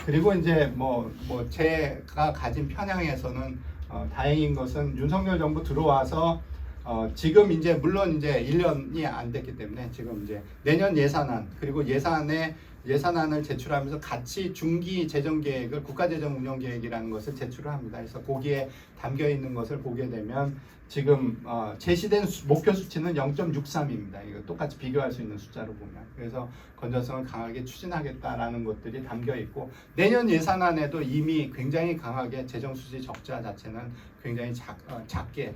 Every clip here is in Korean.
그리고 이제 제가 가진 편향에서는 다행인 것은 윤석열 정부 들어와서 지금 이제 물론 이제 1년이 안 됐기 때문에 지금 이제 내년 예산안 그리고 예산안을 제출하면서 같이 중기 재정 계획을 국가재정 운영 계획이라는 것을 제출을 합니다. 그래서 거기에 담겨 있는 것을 보게 되면 지금 제시된 목표 수치는 0.63입니다. 이거 똑같이 비교할 수 있는 숫자로 보면. 그래서 건전성을 강하게 추진하겠다라는 것들이 담겨 있고 내년 예산안에도 이미 굉장히 강하게 재정 수지 적자 자체는 굉장히 작게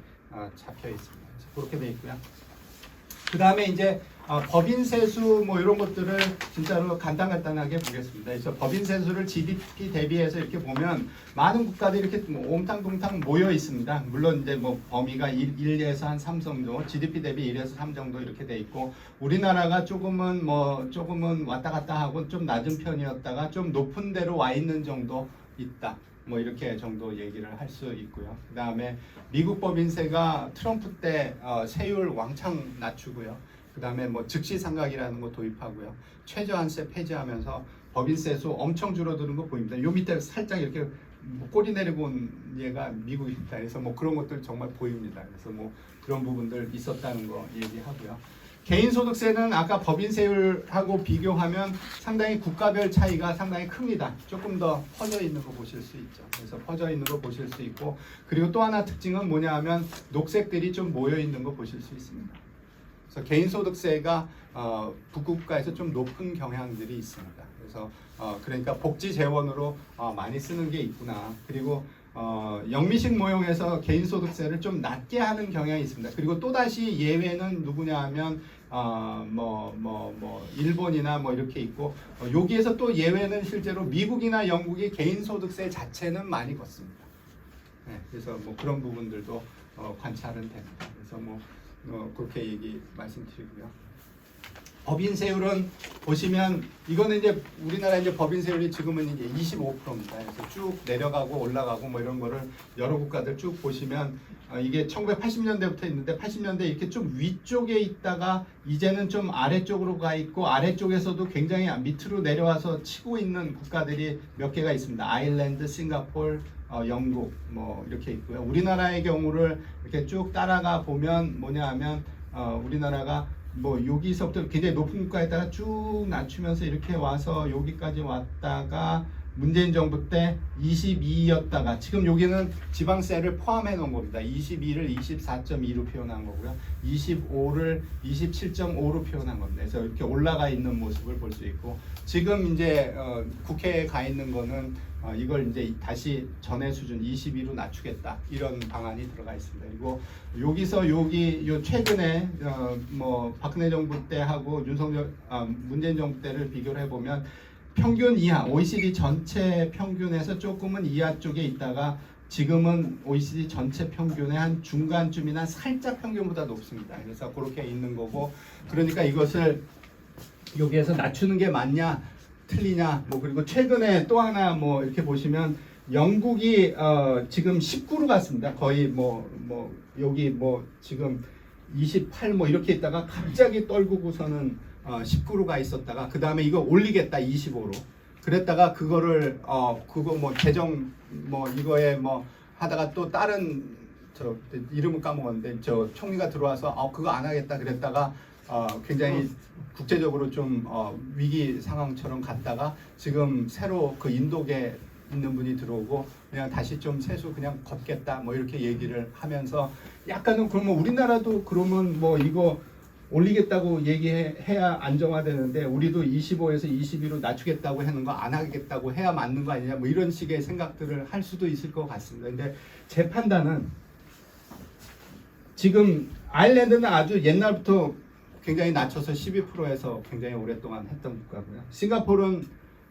잡혀 있습니다. 그렇게 돼 있고요. 그 다음에 이제 법인세수 이런 것들을 진짜로 간단하게 보겠습니다. 그래서 법인세수를 GDP 대비해서 이렇게 보면 많은 국가들이 이렇게 옴탕동탕 모여 있습니다. 물론 이제 범위가 1에서 한 3 정도, GDP 대비 1에서 3 정도 이렇게 돼 있고 우리나라가 조금은 왔다 갔다 하고 좀 낮은 편이었다가 좀 높은 데로 와 있는 정도 있다. 이렇게 정도 얘기를 할 수 있고요. 그 다음에 미국 법인세가 트럼프 때 세율 왕창 낮추고요. 그 다음에 즉시 상각이라는 거 도입하고요. 최저한세 폐지하면서 법인세수 엄청 줄어드는 거 보입니다. 요 밑에 살짝 이렇게 꼬리 내리고 온 얘가 미국입니다. 그래서 그런 것들 정말 보입니다. 그래서 그런 부분들 있었다는 거 얘기하고요. 개인소득세는 아까 법인세율하고 비교하면 상당히 국가별 차이가 상당히 큽니다. 조금 더 퍼져 있는 거 보실 수 있죠. 그래서 퍼져 있는 거 보실 수 있고 그리고 또 하나 특징은 뭐냐 하면 녹색들이 좀 모여 있는 거 보실 수 있습니다. 그래서 개인소득세가 북국가에서 좀 높은 경향들이 있습니다. 그래서 그러니까 복지 재원으로 많이 쓰는 게 있구나. 그리고 영미식 모형에서 개인소득세를 좀 낮게 하는 경향이 있습니다. 그리고 또다시 예외는 누구냐 하면 일본이나 이렇게 있고 여기에서 또 예외는 실제로 미국이나 영국이 개인소득세 자체는 많이 걷습니다. 네, 그래서 그런 부분들도 관찰은 됩니다. 그래서 그렇게 말씀드리고요. 법인세율은 보시면 이거는 이제 우리나라 이제 법인세율이 지금은 이제 25%입니다. 그래서 쭉 내려가고 올라가고 이런 거를 여러 국가들 쭉 보시면 이게 1980년대부터 있는데 80년대 이렇게 좀 위쪽에 있다가 이제는 좀 아래쪽으로 가 있고 아래쪽에서도 굉장히 밑으로 내려와서 치고 있는 국가들이 몇 개가 있습니다. 아일랜드, 싱가포르, 영국 이렇게 있고요. 우리나라의 경우를 이렇게 쭉 따라가 보면 뭐냐 하면 우리나라가 여기서부터 굉장히 높은 국가에다가 쭉 낮추면서 이렇게 와서 여기까지 왔다가 문재인 정부 때 22였다가 지금 여기는 지방세를 포함해 놓은 겁니다. 22를 24.2로 표현한 거고요. 25를 27.5로 표현한 겁니다. 그래서 이렇게 올라가 있는 모습을 볼 수 있고 지금 이제 국회에 가 있는 거는 이걸 이제 다시 전에 수준 22로 낮추겠다 이런 방안이 들어가 있습니다. 그리고 여기서 요 최근에 박근혜 정부 때 하고 문재인 정부 때를 비교를 해보면 평균 이하 OECD 전체 평균에서 조금은 이하 쪽에 있다가 지금은 OECD 전체 평균의 한 중간쯤이나 살짝 평균보다 높습니다. 그래서 그렇게 있는 거고 그러니까 이것을 여기에서 낮추는 게 맞냐 틀리냐 그리고 최근에 또 하나 이렇게 보시면 영국이 지금 19로 갔습니다. 거의 여기 지금 28 이렇게 있다가 갑자기 떨구고서는 19로 가 있었다가 그 다음에 이거 올리겠다 25로 그랬다가 그거를 재정 이거에 하다가 또 다른 이름을 까먹었는데 총리가 들어와서 그거 안 하겠다 그랬다가 굉장히 국제적으로 좀 위기 상황처럼 갔다가 지금 새로 그 인도계 있는 분이 들어오고 그냥 다시 좀 세수 그냥 걷겠다 이렇게 얘기를 하면서 약간은 그러면 우리나라도 그러면 이거 올리겠다고 얘기해야 안정화되는데 우리도 25에서 22로 낮추겠다고 하는 거 안 하겠다고 해야 맞는 거 아니냐 이런 식의 생각들을 할 수도 있을 것 같습니다. 근데 제 판단은 지금 아일랜드는 아주 옛날부터 굉장히 낮춰서 12%에서 굉장히 오랫동안 했던 국가고요. 싱가포르는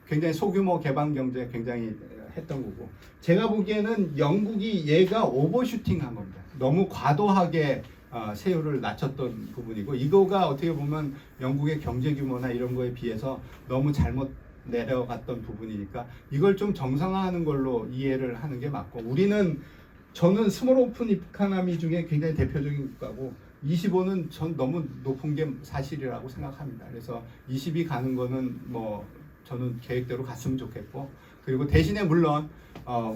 굉장히 소규모 개방 경제 굉장히 했던 거고 제가 보기에는 영국이 얘가 오버슈팅한 겁니다. 너무 과도하게 세율을 낮췄던 부분이고 이거가 어떻게 보면 영국의 경제 규모나 이런 거에 비해서 너무 잘못 내려갔던 부분이니까 이걸 좀 정상화하는 걸로 이해를 하는 게 맞고 저는 스몰 오픈 이코노미 중에 굉장히 대표적인 국가고 25는 전 너무 높은 게 사실이라고 생각합니다. 그래서 20이 가는 거는 저는 계획대로 갔으면 좋겠고 그리고 대신에 물론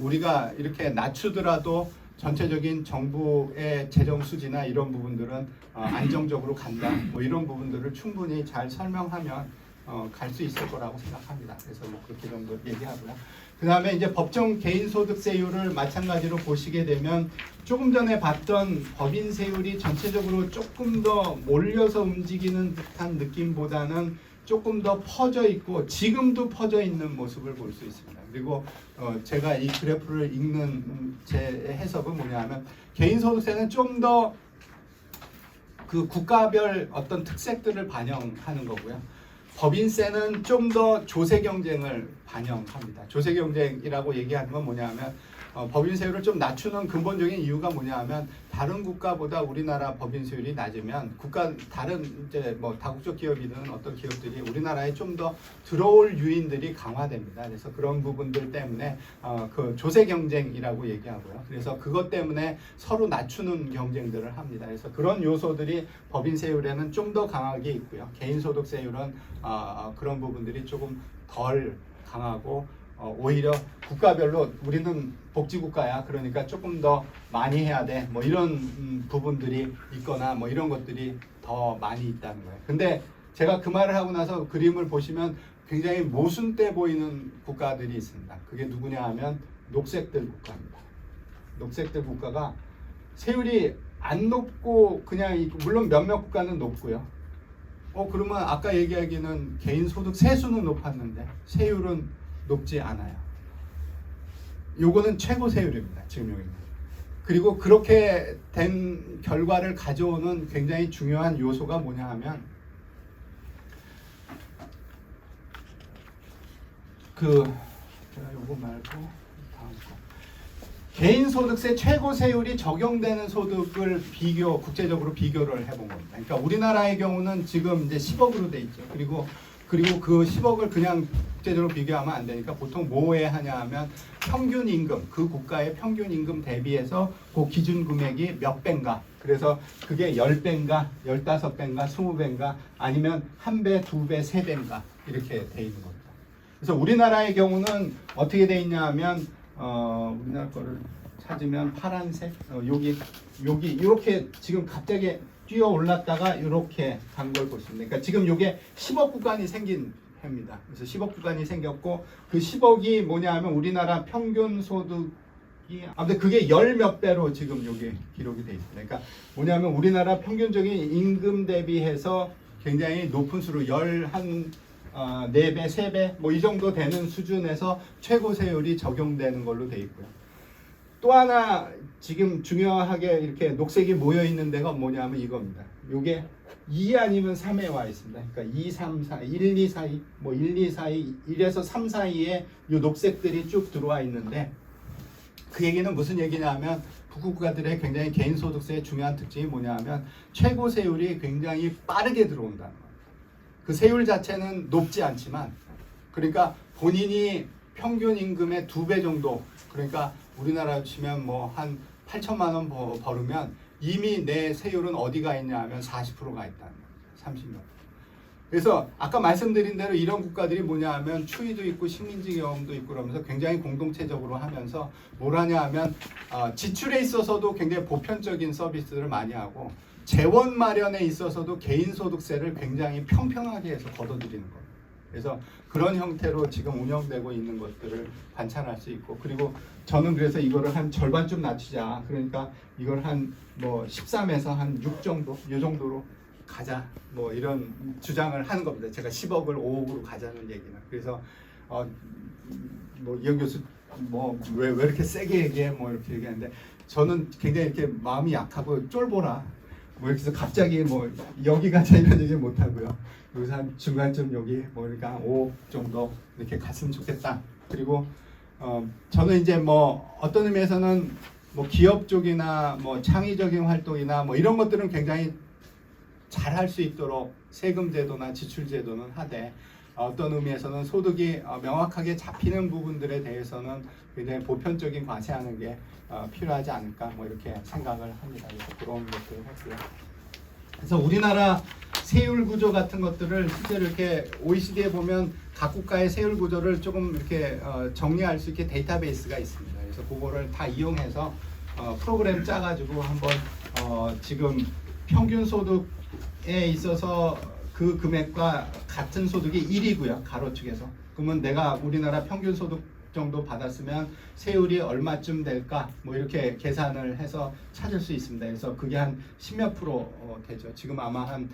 우리가 이렇게 낮추더라도 전체적인 정부의 재정 수지나 이런 부분들은 안정적으로 간다. 뭐 이런 부분들을 충분히 잘 설명하면 갈 수 있을 거라고 생각합니다. 그래서 뭐 그렇게 정도 얘기하고요. 그 다음에 이제 법정 개인소득세율을 마찬가지로 보시게 되면 조금 전에 봤던 법인세율이 전체적으로 조금 더 몰려서 움직이는 듯한 느낌보다는 조금 더 퍼져 있고 지금도 퍼져 있는 모습을 볼 수 있습니다. 그리고 제가 이 그래프를 읽는 제 해석은 뭐냐면 개인소득세는 좀 더 그 국가별 어떤 특색들을 반영하는 거고요. 법인세는 좀 더 조세 경쟁을 반영합니다. 조세 경쟁이라고 얘기하는 건 뭐냐면 법인세율을 좀 낮추는 근본적인 이유가 뭐냐면 다른 국가보다 우리나라 법인세율이 낮으면 다른 이제 뭐 다국적 기업이든 어떤 기업들이 우리나라에 좀 더 들어올 유인들이 강화됩니다. 그래서 그런 부분들 때문에 그 조세 경쟁이라고 얘기하고요. 그래서 그것 때문에 서로 낮추는 경쟁들을 합니다. 그래서 그런 요소들이 법인세율에는 좀 더 강하게 있고요. 개인소득세율은 그런 부분들이 조금 덜 강하고 오히려 국가별로 우리는 복지국가야. 그러니까 조금 더 많이 해야 돼. 뭐 이런 부분들이 있거나 뭐 이런 것들이 더 많이 있다는 거예요. 근데 제가 그 말을 하고 나서 그림을 보시면 굉장히 모순돼 보이는 국가들이 있습니다. 그게 누구냐 하면 녹색들 국가입니다. 녹색들 국가가 세율이 안 높고 그냥 물론 몇몇 국가는 높고요. 그러면 아까 얘기하기는 개인소득 세수는 높았는데 세율은 높지 않아요. 요거는 최고 세율입니다. 지금 여기는. 그리고 그렇게 된 결과를 가져오는 굉장히 중요한 요소가 뭐냐 하면 제가 요거 말고 다음 거. 개인소득세 최고 세율이 적용되는 소득을 국제적으로 비교를 해본 겁니다. 그러니까 우리나라의 경우는 지금 이제 10억으로 돼 있죠. 그리고 그 10억을 그냥 국제적으로 비교하면 안 되니까 보통 뭐에 하냐 하면 평균 임금, 그 국가의 평균 임금 대비해서 그 기준 금액이 몇 배인가. 그래서 그게 10배인가, 15배인가, 20배인가 아니면 1배, 2배, 3배인가 이렇게 돼 있는 겁니다. 그래서 우리나라의 경우는 어떻게 돼 있냐 하면 우리나라 거를 찾으면 파란색 여기 이렇게 지금 갑자기 뛰어 올랐다가 이렇게 간 걸 볼 수 있습니다. 그러니까 지금 이게 10억 구간이 생긴 해입니다. 그래서 10억 구간이 생겼고 그 10억이 뭐냐 하면 우리나라 평균 소득이 아무튼 그게 열 몇 배로 지금 여기 기록이 돼 있습니다. 그러니까 뭐냐면 우리나라 평균적인 임금 대비해서 굉장히 높은 수로 한 4배, 3배 뭐 이 정도 되는 수준에서 최고 세율이 적용되는 걸로 돼 있고요. 또 하나 지금 중요하게 이렇게 녹색이 모여 있는 데가 뭐냐면 이겁니다. 요게 2 아니면 3에 와 있습니다. 그러니까 2, 3, 4, 1, 2 사이, 뭐 1, 2 사이, 1에서 3 사이에 요 녹색들이 쭉 들어와 있는데 그 얘기는 무슨 얘기냐면 북국가들의 굉장히 개인소득세의 중요한 특징이 뭐냐면 최고 세율이 굉장히 빠르게 들어온다는 거예요. 그 세율 자체는 높지 않지만 그러니까 본인이 평균 임금의 2배 정도 그러니까 우리나라로 치면 뭐 한 8천만 원 벌으면 이미 내 세율은 어디가 있냐 하면 40%가 있다는 거예요. 30몇. 그래서 아까 말씀드린 대로 이런 국가들이 뭐냐 하면 추이도 있고 식민지 경험도 있고 그러면서 굉장히 공동체적으로 하면서 뭘 하냐 하면 지출에 있어서도 굉장히 보편적인 서비스를 많이 하고 재원 마련에 있어서도 개인소득세를 굉장히 평평하게 해서 걷어들이는 거예요. 그래서 그런 형태로 지금 운영되고 있는 것들을 관찰할 수 있고 그리고 저는 그래서 이거를 한 절반쯤 낮추자. 그러니까 이걸 한 뭐 13에서 한 6 정도 이 정도로 가자. 뭐 이런 주장을 하는 겁니다. 제가 10억을 5억으로 가자는 얘기는. 그래서 뭐 이현 교수 뭐 왜 이렇게 세게 얘기해 뭐 이렇게 얘기하는데 저는 굉장히 이렇게 마음이 약하고 쫄보라. 뭐 이렇게 해서 갑자기 뭐 여기 가자 이런 얘기 못 하고요. 여기서 한 중간쯤 여기 뭐 그러니까 5억 정도 이렇게 갔으면 좋겠다. 그리고 저는 이제 뭐 어떤 의미에서는 뭐 기업 쪽이나 뭐 창의적인 활동이나 뭐 이런 것들은 굉장히 잘 할 수 있도록 세금 제도나 지출 제도는 하되 어떤 의미에서는 소득이 명확하게 잡히는 부분들에 대해서는 굉장히 보편적인 과세하는 게 필요하지 않을까 뭐 이렇게 생각을 합니다. 그래서 그런 것들을 했고요. 그래서 우리나라 세율 구조 같은 것들을 실제로 이렇게 OECD에 보면 각 국가의 세율 구조를 조금 이렇게 정리할 수 있게 데이터베이스가 있습니다. 그래서 그거를 다 이용해서 프로그램 짜가지고 한번 지금 평균 소득에 있어서 그 금액과 같은 소득이 1이고요. 가로축에서. 그러면 내가 우리나라 평균 소득 정도 받았으면 세율이 얼마쯤 될까? 뭐 이렇게 계산을 해서 찾을 수 있습니다. 그래서 그게 한 10몇 프로 되죠. 지금 아마 한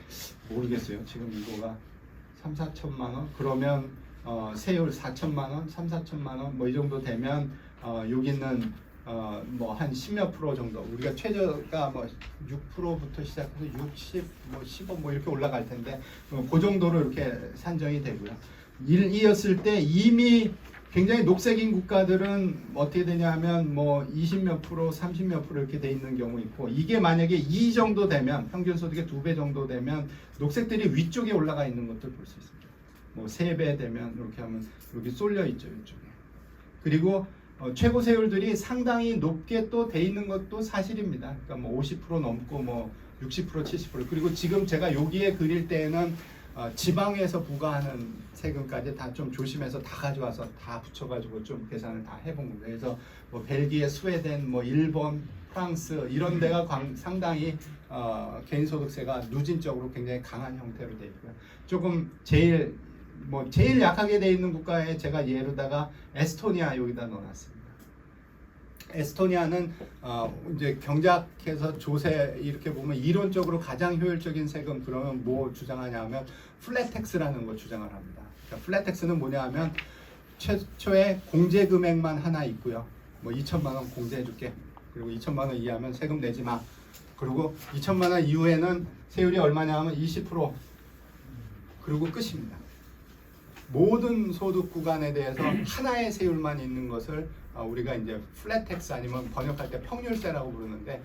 모르겠어요. 지금 이거가 3, 4천만 원? 그러면 세율 4천만 원, 3, 4천만 원 뭐 이 정도 되면 여기는 뭐 한 10몇 프로 정도, 우리가 최저가 뭐 6%부터 시작해서 60, 뭐 15 뭐 이렇게 올라갈 텐데 그 정도로 이렇게 산정이 되고요. 이었을 때 이미 굉장히 녹색인 국가들은 어떻게 되냐면 뭐 20몇 프로, 30몇 프로 이렇게 돼 있는 경우 있고, 이게 만약에 2 정도 되면, 평균 소득의 2배 정도 되면 녹색들이 위쪽에 올라가 있는 것들 볼 수 있습니다. 뭐 3배 되면 이렇게 하면 여기 쏠려 있죠, 이쪽에. 그리고 최고 세율들이 상당히 높게 또 돼 있는 것도 사실입니다. 그러니까 뭐 50% 넘고 뭐 60%, 70%. 그리고 지금 제가 여기에 그릴 때에는 지방에서 부과하는 세금까지 다 좀 조심해서 다 가져와서 다 붙여가지고 좀 계산을 다 해본 겁니다. 그래서 뭐 벨기에, 스웨덴, 뭐 일본, 프랑스 이런 데가 상당히 개인소득세가 누진적으로 굉장히 강한 형태로 되어 있고요. 조금 제일 약하게 되어 있는 국가에 제가 예로다가 에스토니아 여기다 넣어놨습니다. 에스토니아는 이제 경작해서 조세 이렇게 보면 이론적으로 가장 효율적인 세금, 그러면 뭐 주장하냐면 플랫텍스라는 걸 주장을 합니다. 그러니까 플랫텍스는 뭐냐면 최초에 공제 금액만 하나 있고요. 뭐 2천만 원 공제해줄게. 그리고 2천만 원 이하면 세금 내지 마. 그리고 2천만 원 이후에는 세율이 얼마냐면 20%. 그리고 끝입니다. 모든 소득 구간에 대해서 하나의 세율만 있는 것을 우리가 이제 플랫텍스 아니면 번역할 때 평률세라고 부르는데,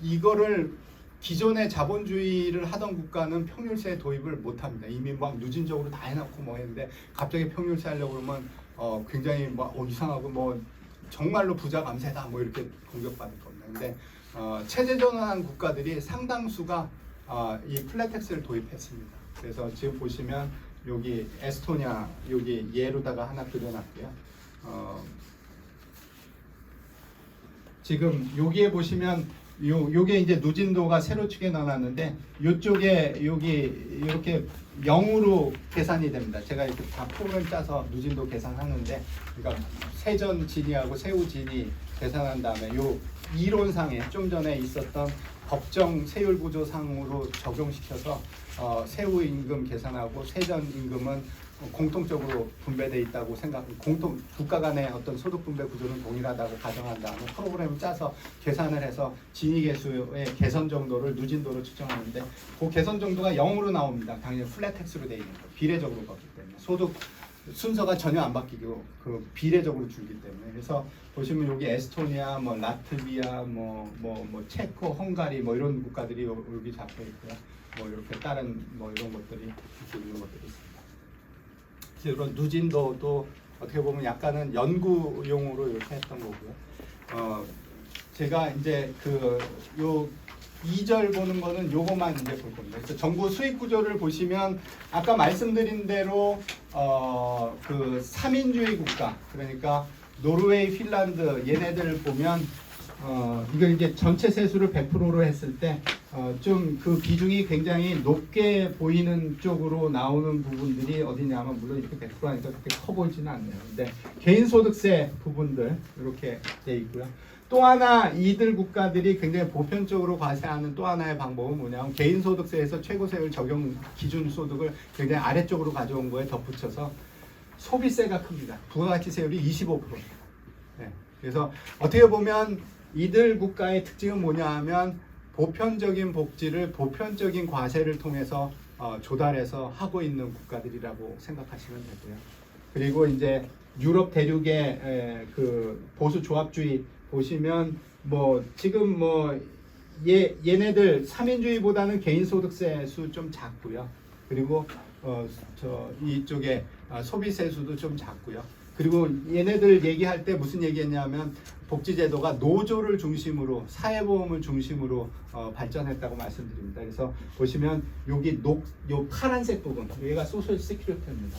이거를 기존의 자본주의를 하던 국가는 평률세 도입을 못합니다. 이미 막 누진적으로 다 해놓고 뭐 했는데 갑자기 평률세 하려고 그러면 굉장히 막 이상하고 뭐 정말로 부자 감세다 뭐 이렇게 공격받을 겁니다. 근데 체제 전환한 국가들이 상당수가 이 플랫텍스를 도입했습니다. 그래서 지금 보시면 여기 에스토니아 여기 예로다가 하나 그려놨고요. 지금 여기에 보시면 요게 이제 누진도가 세로축에 넣어놨는데 요쪽에 여기 이렇게 0으로 계산이 됩니다. 제가 이렇게 다 프로그램 짜서 누진도 계산하는데, 그러니까 세전 진위하고 세후 진위 계산한 다음에 요 이론상에 좀 전에 있었던 법정 세율 구조상으로 적용시켜서 세후 임금 계산하고 세전 임금은 공통적으로 분배되어 있다고 국가 간의 어떤 소득 분배 구조는 동일하다고 가정한 다음에 프로그램을 짜서 계산을 해서 진위계수의 개선 정도를 누진도로 측정하는데, 그 개선 정도가 0으로 나옵니다. 당연히 플랫텍스로 되어 있는 거, 비례적으로 걷기 때문에 소득 순서가 전혀 안 바뀌고 그 비례적으로 줄기 때문에. 그래서 보시면 여기 에스토니아, 뭐 라트비아, 뭐 체코, 헝가리 뭐 이런 국가들이 여기 잡혀 있고요. 뭐 이렇게 다른 뭐 이런 것들이 있는 것들이 있습니다. 이런 누진도도 어떻게 보면 약간은 연구용으로 이렇게 했던 거고요. 제가 이제 요 2절 보는 거는 요거만 이제 볼 겁니다. 그래서 정부 수익 구조를 보시면 아까 말씀드린 대로 그 3인주의 국가, 그러니까 노르웨이, 핀란드 얘네들 보면 이걸 이제 전체 세수를 100%로 했을 때 좀 그 비중이 굉장히 높게 보이는 쪽으로 나오는 부분들이 어디냐면, 물론 이렇게 100%하니까 그렇게 커 보이지는 않네요. 근데 개인소득세 부분들 이렇게 돼 있고요. 또 하나 이들 국가들이 굉장히 보편적으로 과세하는 또 하나의 방법은 뭐냐면, 개인소득세에서 최고세율 적용 기준 소득을 굉장히 아래쪽으로 가져온 거에 덧붙여서 소비세가 큽니다. 부가가치세율이 25%입니다. 네. 그래서 어떻게 보면 이들 국가의 특징은 뭐냐 하면 보편적인 복지를 보편적인 과세를 통해서 조달해서 하고 있는 국가들이라고 생각하시면 되고요. 그리고 이제 유럽 대륙의 그 보수 조합주의 보시면 뭐 지금 뭐 얘네들 3인주의보다는 개인소득세 수 좀 작고요. 그리고 이쪽에 소비세 수도 좀 작고요. 그리고 얘네들 얘기할 때 무슨 얘기했냐면 복지제도가 노조를 중심으로 사회보험을 중심으로 발전했다고 말씀드립니다. 그래서 보시면 여기 요 파란색 부분 얘가 소셜 시큐리티입니다.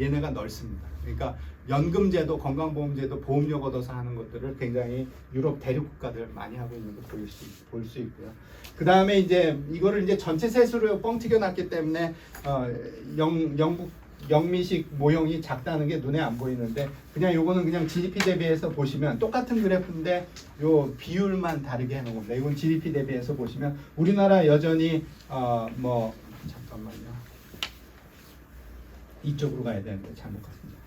얘네가 넓습니다. 그러니까 연금제도, 건강보험제도, 보험료 걷어서 하는 것들을 굉장히 유럽 대륙 국가들 많이 하고 있는 거 볼 수 있고요. 그 다음에 이제 이거를 이제 전체 세수로 뻥튀겨 놨기 때문에 영미식 모형이 작다는 게 눈에 안 보이는데 그냥 요거는 그냥 GDP 대비해서 보시면 똑같은 그래프인데 요 비율만 다르게 해놓은 겁니다. 이건 GDP 대비해서 보시면 우리나라 여전히 뭐 잠깐만요. 이쪽으로 가야 되는데 잘못 갔습니다.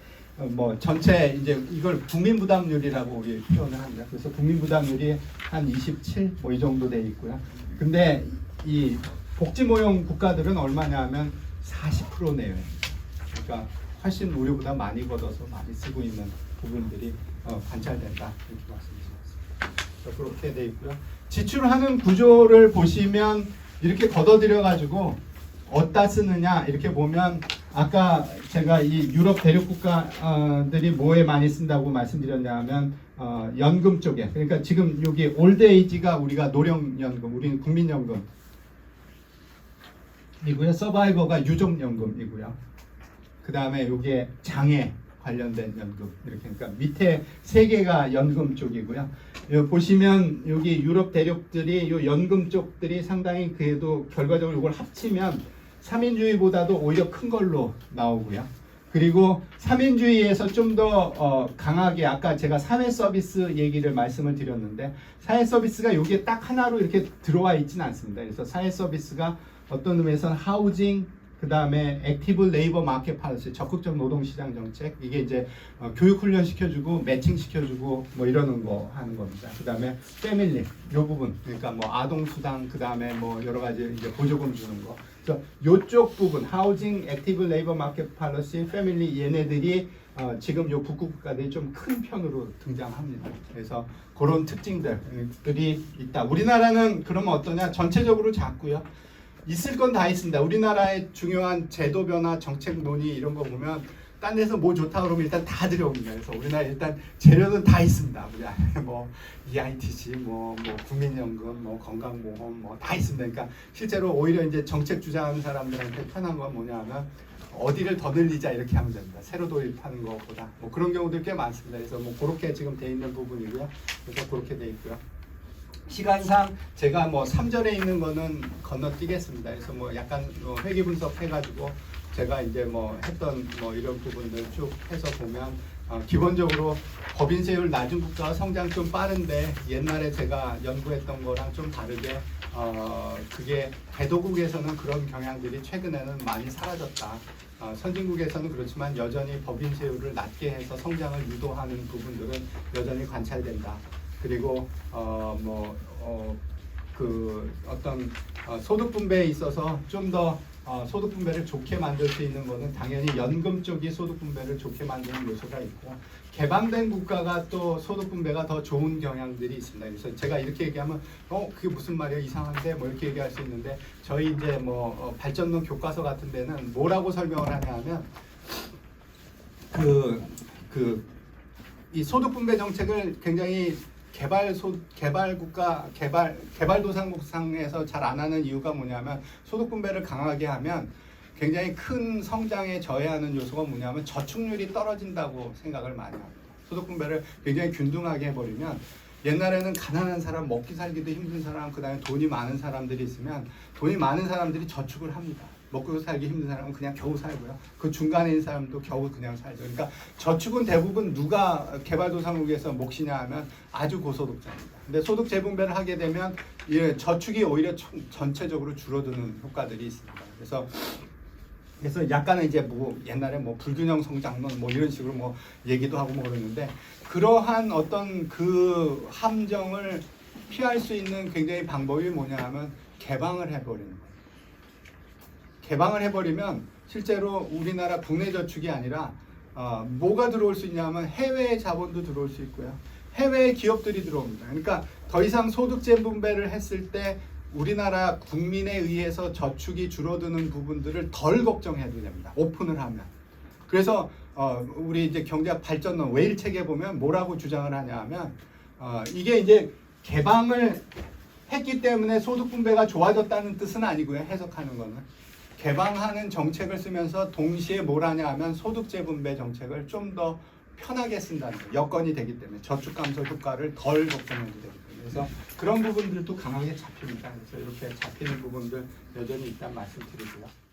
뭐 전체 이제 이걸 국민 부담률이라고 우리 표현을 합니다. 그래서 국민 부담률이 한 27 뭐 이 정도 돼 있고요. 근데 이 복지 모형 국가들은 얼마냐면 40% 내외. 그러니까 훨씬 우리보다 많이 걷어서 많이 쓰고 있는 부분들이 관찰된다 이렇게 말씀드렸습니다. 그렇게 돼 있고요. 지출하는 구조를 보시면 이렇게 걷어들여 가지고 어디다 쓰느냐 이렇게 보면 아까 제가 이 유럽 대륙 국가들이 뭐에 많이 쓴다고 말씀드렸냐면 연금 쪽에 그러니까 지금 여기 올드에이지가 우리가 노령연금, 우리는 국민연금 이고요. 서바이버가 유족연금이고요. 그 다음에 이게 장애 관련된 연금 이렇게 그러니까 밑에 세 개가 연금 쪽이고요. 여기 보시면 여기 유럽 대륙들이 요 연금 쪽들이 상당히 그래도 결과적으로 이걸 합치면 3인주의보다도 오히려 큰 걸로 나오고요. 그리고 3인주의에서 좀 더 강하게 아까 제가 사회 서비스 얘기를 말씀을 드렸는데 사회 서비스가 여기에 딱 하나로 이렇게 들어와 있지는 않습니다. 그래서 사회 서비스가 어떤 의미에서는 하우징 그 다음에 액티브 레이버 마켓 팔러시 적극적 노동시장 정책 이게 이제 교육 훈련 시켜주고 매칭 시켜주고 뭐 이러는 거 하는 겁니다. 그 다음에 패밀리 요 부분 그러니까 뭐 아동 수당 그 다음에 뭐 여러 가지 이제 보조금 주는 거. 그래서 요쪽 부분 하우징, 액티브 레이버 마켓 팔러시, 패밀리 얘네들이 지금 요 북구 국가들이 좀 큰 편으로 등장합니다. 그래서 그런 특징들이 있다. 우리나라는 그러면 어떠냐? 전체적으로 작고요. 있을 건 다 있습니다. 우리나라의 중요한 제도 변화, 정책 논의 이런 거 보면 딴 데서 뭐 좋다 그러면 일단 다 들여옵니다. 그래서 우리나라 일단 재료는 다 있습니다. 우리 뭐 EITC, 뭐 국민연금, 뭐 건강보험 뭐 다 있습니다. 그러니까 실제로 오히려 이제 정책 주장하는 사람들한테 편한 건 뭐냐면 어디를 더 늘리자 이렇게 하면 됩니다. 새로 도입하는 것보다 뭐 그런 경우들 꽤 많습니다. 그래서 뭐 그렇게 지금 돼 있는 부분이고요. 그래서 그렇게 돼 있고요. 시간상 제가 뭐 3절에 있는 거는 건너뛰겠습니다. 그래서 뭐 약간 회계 분석해가지고 제가 이제 뭐 했던 뭐 이런 부분들 쭉 해서 보면 기본적으로 법인세율 낮은 국가가 성장 좀 빠른데 옛날에 제가 연구했던 거랑 좀 다르게 그게 개도국에서는 그런 경향들이 최근에는 많이 사라졌다. 선진국에서는 그렇지만 여전히 법인세율을 낮게 해서 성장을 유도하는 부분들은 여전히 관찰된다. 그리고 그 어떤 소득 분배에 있어서 좀 더 소득 분배를 좋게 만들 수 있는 것은 당연히 연금 쪽이 소득 분배를 좋게 만드는 요소가 있고 개방된 국가가 또 소득 분배가 더 좋은 경향들이 있습니다. 그래서 제가 이렇게 얘기하면 그게 무슨 말이야 이상한데 뭐 이렇게 얘기할 수 있는데 저희 이제 뭐 발전론 교과서 같은 데는 뭐라고 설명을 하냐면 이 소득 분배 정책을 굉장히 개발도상국상에서 잘 안 하는 이유가 뭐냐면 소득 분배를 강하게 하면 굉장히 큰 성장에 저해하는 요소가 뭐냐면 저축률이 떨어진다고 생각을 많이 합니다. 소득 분배를 굉장히 균등하게 해버리면 옛날에는 가난한 사람, 먹기 살기도 힘든 사람, 그 다음에 돈이 많은 사람들이 있으면 돈이 많은 사람들이 저축을 합니다. 먹고 살기 힘든 사람은 그냥 겨우 살고요. 그 중간에 있는 사람도 겨우 그냥 살죠. 그러니까 저축은 대부분 누가 개발도상국에서 몫이냐 하면 아주 고소득자입니다. 근데 소득 재분배를 하게 되면 저축이 오히려 전체적으로 줄어드는 효과들이 있습니다. 그래서 약간은 이제 뭐 옛날에 뭐 불균형 성장론 뭐 이런 식으로 뭐 얘기도 하고 뭐 그러는데 그러한 어떤 그 함정을 피할 수 있는 굉장히 방법이 뭐냐 하면 개방을 해버리는 거예요. 개방을 해버리면 실제로 우리나라 국내 저축이 아니라 뭐가 들어올 수 있냐면 해외 자본도 들어올 수 있고요. 해외 기업들이 들어옵니다. 그러니까 더 이상 소득 재분배를 했을 때 우리나라 국민에 의해서 저축이 줄어드는 부분들을 덜 걱정해도 됩니다. 오픈을 하면. 그래서 우리 이제 경제학 발전론 웨일 책에 보면 뭐라고 주장을 하냐 하면 이게 이제 개방을 했기 때문에 소득 분배가 좋아졌다는 뜻은 아니고요. 해석하는 거는 개방하는 정책을 쓰면서 동시에 뭘 하냐 하면 소득 재분배 정책을 좀 더 편하게 쓴다는 거. 여건이 되기 때문에 저축 감소 효과를 덜 걱정해도 되기 때문에 그래서 그런 부분들도 강하게 잡힙니다. 그래서 이렇게 잡히는 부분들 여전히 있다는 말씀드리고요.